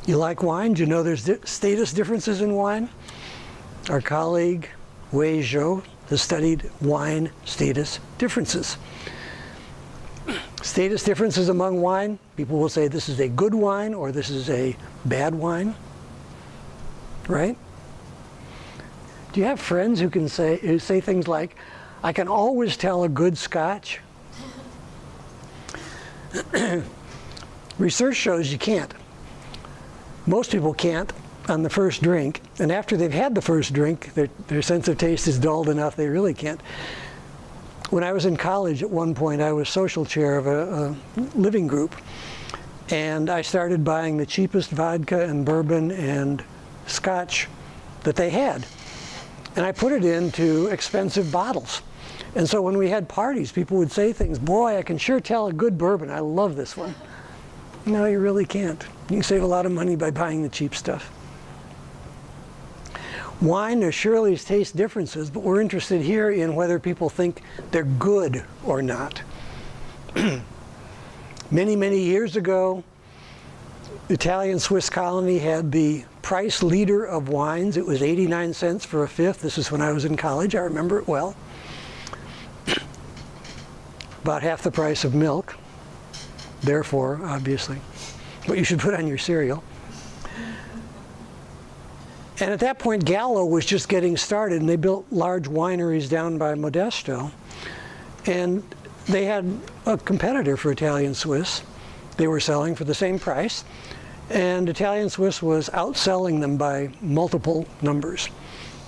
You like wine? Do you know there's status differences in wine? Our colleague, Wei Zhou, has studied wine status differences. Status differences among wine, people will say this is a good wine or this is a bad wine, right? Do you have friends who say things like, I can always tell a good Scotch? Research shows you can't. Most people can't on the first drink, and after they've had the first drink, their sense of taste is dulled enough they really can't. When I was in college at one point, I was social chair of a living group, and I started buying the cheapest vodka and bourbon and Scotch that they had. And I put it into expensive bottles. And so when we had parties, people would say things, boy, I can sure tell a good bourbon. I love this one. No, you really can't. You can save a lot of money by buying the cheap stuff. Wine, there surely is taste differences, but we're interested here in whether people think they're good or not. Many, many years ago, the Italian-Swiss colony had the price leader of wines. It was 89 cents for a fifth. This is when I was in college. I remember it well. About half the price of milk. Therefore, obviously, what you should put on your cereal. And at that point, Gallo was just getting started, and they built large wineries down by Modesto. And they had a competitor for Italian-Swiss. They were selling for the same price. And Italian-Swiss was outselling them by multiple numbers.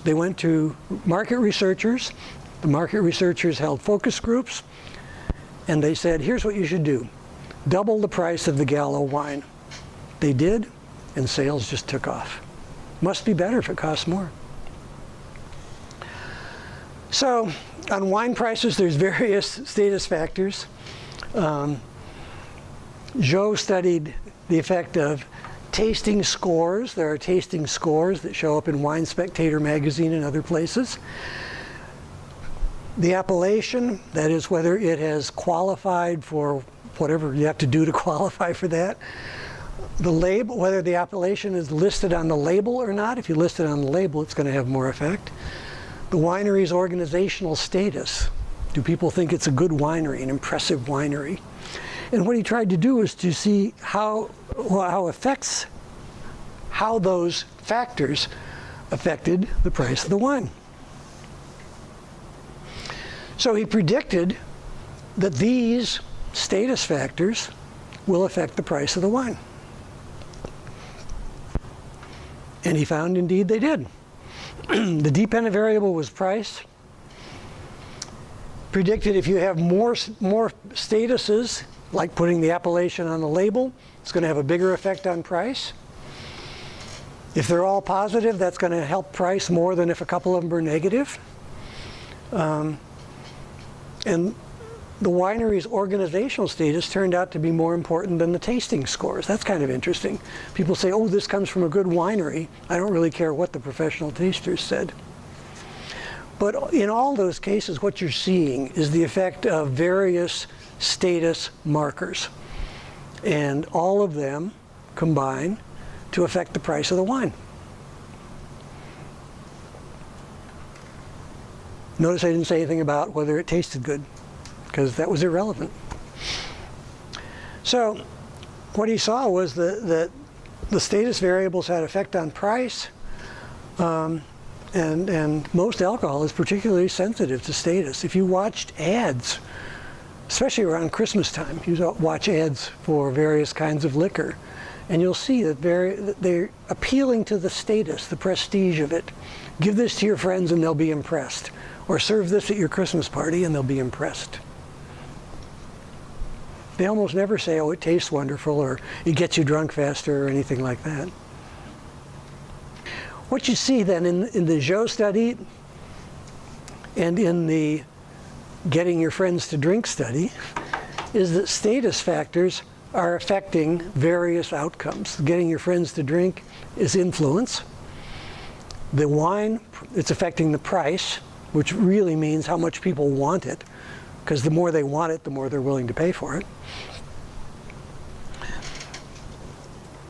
They went to market researchers. The market researchers held focus groups. And they said, here's what you should do. Double the price of the Gallo wine. They did, and sales just took off. Must be better if it costs more. So on wine prices, there's various status factors. Zhou studied the effect of tasting scores. There are tasting scores that show up in Wine Spectator magazine and other places. The appellation, that is whether it has qualified for whatever you have to do to qualify for that. The label, whether the appellation is listed on the label or not. If you list it on the label, it's going to have more effect. The winery's organizational status. Do people think it's a good winery, an impressive winery? And what he tried to do was to see how those factors affected the price of the wine. So he predicted that these status factors will affect the price of the wine. And he found, indeed, they did. The dependent variable was price. Predicted if you have more statuses, like putting the appellation on the label, it's going to have a bigger effect on price. If they're all positive, that's going to help price more than if a couple of them are negative. And the winery's organizational status turned out to be more important than the tasting scores. That's kind of interesting. People say, oh, this comes from a good winery. I don't really care what the professional tasters said. But in all those cases, what you're seeing is the effect of various status markers. And all of them combine to affect the price of the wine. Notice I didn't say anything about whether it tasted good, because that was irrelevant. So what he saw was that the status variables had effect on price, and most alcohol is particularly sensitive to status. If you watched ads, especially around Christmas time, you watch ads for various kinds of liquor, and you'll see that they're appealing to the status, the prestige of it. Give this to your friends and they'll be impressed. Or serve this at your Christmas party and they'll be impressed. They almost never say, oh, it tastes wonderful, or it gets you drunk faster, or anything like that. What you see then in the Zhou study and in the Getting Your Friends to Drink study is that status factors are affecting various outcomes. Getting your friends to drink is influence. The wine, it's affecting the price, which really means how much people want it, because the more they want it, the more they're willing to pay for it.